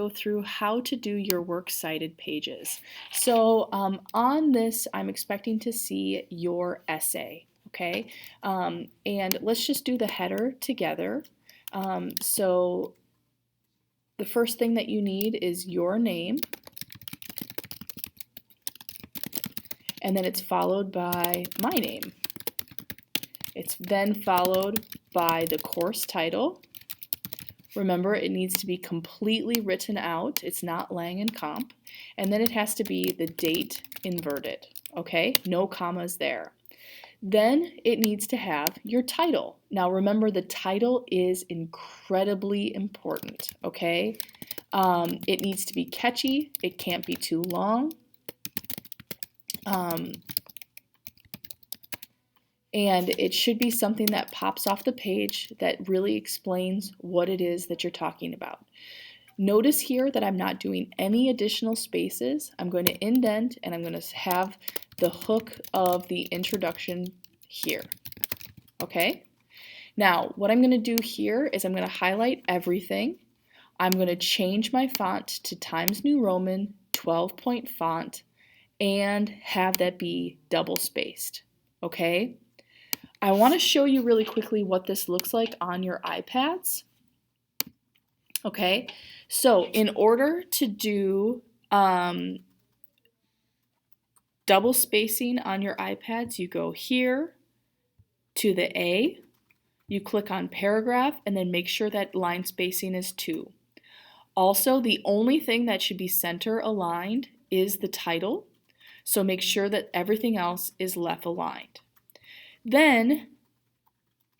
go through how to do your works cited pages. So on this, I'm expecting to see your essay, okay? And let's just do the header together. So the first thing that you need is your name, and then it's followed by my name. It's then followed by the course title. Remember, it needs to be completely written out. It's not Lang and Comp. And then it has to be the date inverted, okay? No commas there. Then it needs to have your title. Now remember, the title is incredibly important, okay? It needs to be catchy. It can't be too long. And it should be something that pops off the page that really explains what it is that you're talking about. Notice here that I'm not doing any additional spaces. I'm going to indent and I'm going to have the hook of the introduction here. Okay? Now, what I'm going to do here is I'm going to highlight everything. I'm going to change my font to Times New Roman 12-point font and have that be double spaced. Okay? I want to show you really quickly what this looks like on your iPads. Okay, so in order to do double spacing on your iPads, you go here to the A, you click on paragraph, and then make sure that line spacing is 2. Also, the only thing that should be center aligned is the title, so make sure that everything else is left aligned. Then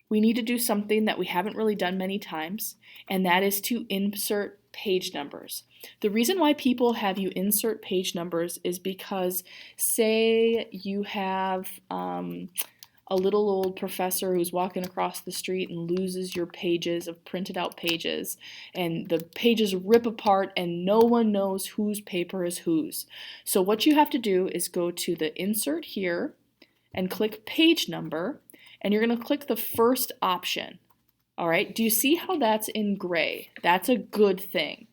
we need to do something that we haven't really done many times, and that is to insert page numbers. The reason why people have you insert page numbers is because, say you have a little old professor who's walking across the street and loses your pages of printed out pages, and the pages rip apart and no one knows whose paper is whose. So what you have to do is go to the insert here and click page number, and you're going to click the first option. All right, do you see how that's in gray? That's a good thing.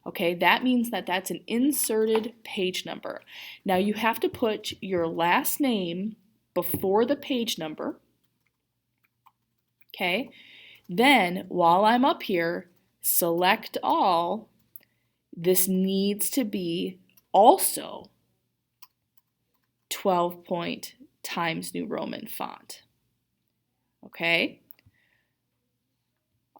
Okay, that means that that's an inserted page number. Now you have to put your last name before the page number. Okay, then while I'm up here, select all. This needs to be also 12-point Times New Roman font. Okay.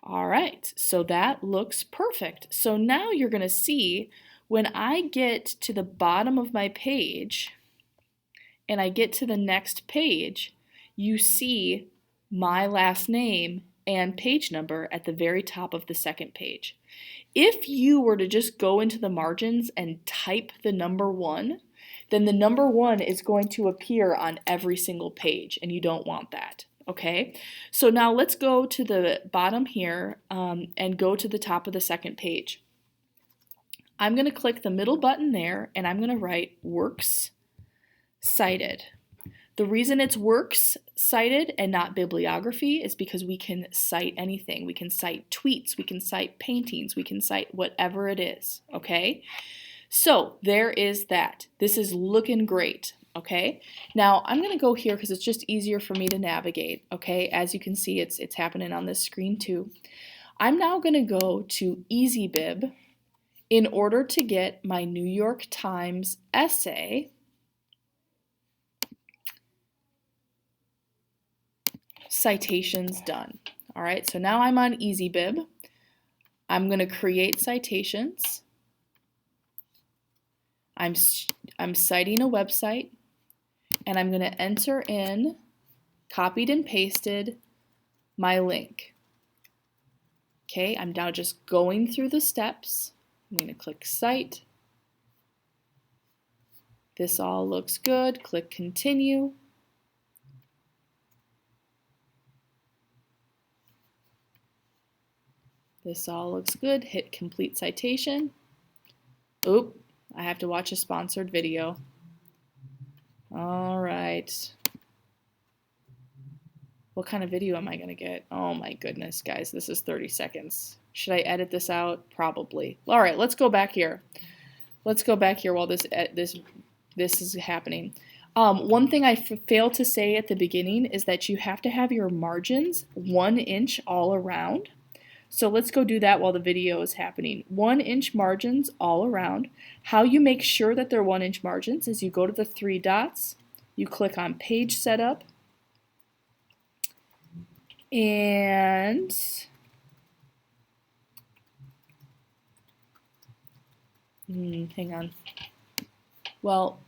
All right, so that looks perfect. So now you're going to see when I get to the bottom of my page and I get to the next page, you see my last name and page number at the very top of the second page. If you were to just go into the margins and type the number 1, then the number 1 is going to appear on every single page, and you don't want that. Okay, so now let's go to the bottom here and go to the top of the second page. I'm going to click the middle button there, and I'm going to write Works Cited. The reason it's Works Cited and not bibliography is because we can cite anything. We can cite tweets, we can cite paintings, we can cite whatever it is, okay? So there is that. This is looking great. Okay, now I'm going to go here because it's just easier for me to navigate. Okay, as you can see, it's happening on this screen too. I'm now going to go to EasyBib in order to get my New York Times essay citations done. All right, so now I'm on EasyBib. I'm going to create citations. I'm citing a website, and I'm going to enter in, copied and pasted, my link. Okay, I'm now just going through the steps. I'm going to click Cite. This all looks good. Click Continue. This all looks good. Hit Complete Citation. Oop, I have to watch a sponsored video. All right. What kind of video am I going to get? Oh my goodness, guys, this is 30 seconds. Should I edit this out? Probably. All right, let's go back here. Let's go back here while this is happening. One thing I failed to say at the beginning is that you have to have your margins 1 inch all around. So let's go do that while the video is happening. 1 inch margins all around. How you make sure that they're 1 inch margins is you go to the 3 dots, you click on Page Setup, and hang on. Well,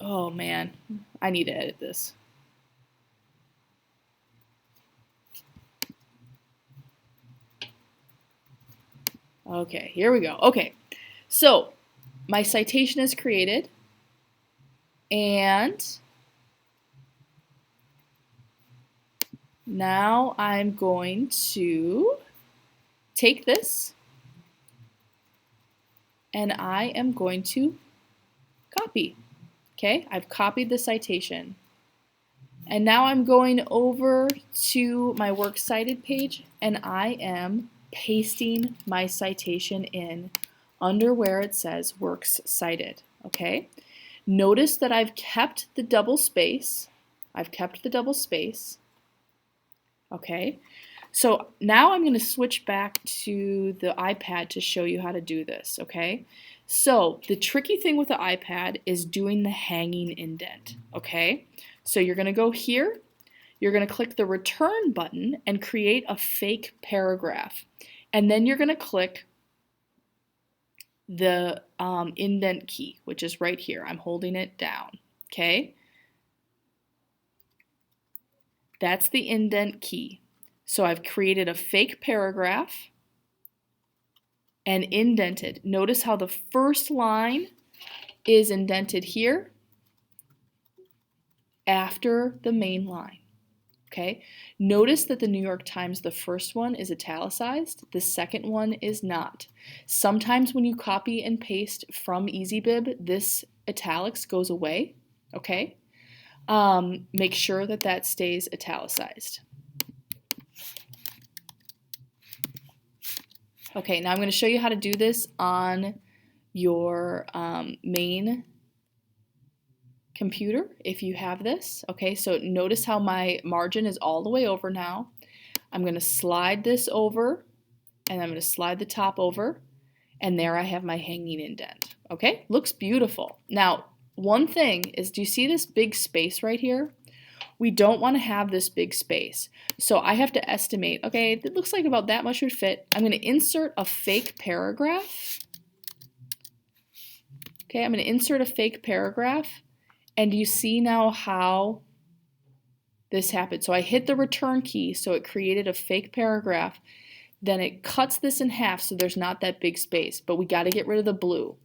oh man, I need to edit this. Okay, here we go. Okay, so my citation is created, and now I'm going to take this and I am going to copy. Okay, I've copied the citation. And now I'm going over to my Works Cited page and I am pasting my citation in under where it says Works Cited. Okay, notice that I've kept the double space. Okay, so now I'm going to switch back to the iPad to show you how to do this. Okay, so the tricky thing with the iPad is doing the hanging indent. Okay, so you're going to go here, you're going to click the return button and create a fake paragraph, and then you're going to click the indent key, which is right here. I'm holding it down. Okay, that's the indent key. So I've created a fake paragraph and indented. Notice how the first line is indented here after the main line. Okay, notice that the New York Times, the first one is italicized, the second one is not. Sometimes when you copy and paste from EasyBib, this italics goes away. Okay, make sure that that stays italicized. Okay, now I'm going to show you how to do this on your main computer if you have this. Okay, so notice how my margin is all the way over now. I'm going to slide this over and I'm going to slide the top over, and there I have my hanging indent. Okay, looks beautiful. Now, one thing is, do you see this big space right here? We don't want to have this big space. So I have to estimate, okay, it looks like about that much would fit. I'm going to insert a fake paragraph. Okay, I'm going to insert a fake paragraph. And you see now how this happened. So I hit the return key, so it created a fake paragraph. Then it cuts this in half so there's not that big space. But we got to get rid of the blue.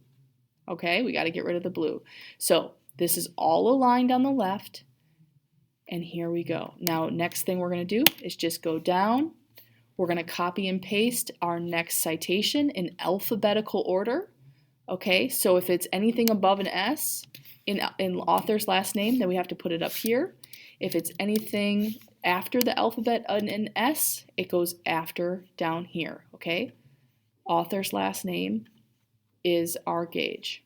Okay, we got to get rid of the blue. So this is all aligned on the left. And here we go. Now, next thing we're going to do is just go down. We're going to copy and paste our next citation in alphabetical order. Okay, so if it's anything above an S in author's last name, then we have to put it up here. If it's anything after the alphabet and an S, it goes after down here. Okay, author's last name is our gauge.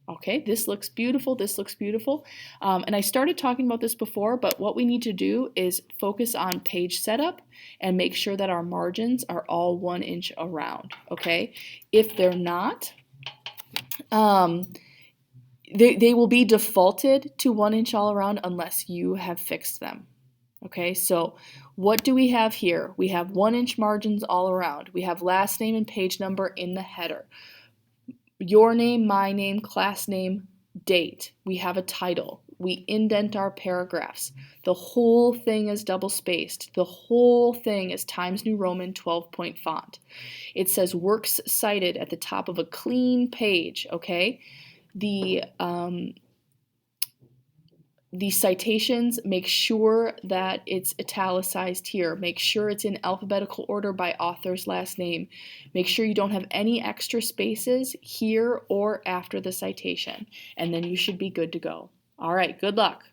Okay, this looks beautiful, this looks beautiful. And I started talking about this before, but what we need to do is focus on page setup and make sure that our margins are all 1 inch around, okay? If they're not, they will be defaulted to 1 inch all around unless you have fixed them. Okay, so what do we have here? We have 1 inch margins all around. We have last name and page number in the header. Your name, my name, class name, date. We have a title. We indent our paragraphs. The whole thing is double spaced. The whole thing is Times New Roman 12-point font. It says Works Cited at the top of a clean page, okay? The citations, make sure that it's italicized here. Make sure it's in alphabetical order by author's last name. Make sure you don't have any extra spaces here or after the citation, and then you should be good to go. All right, good luck.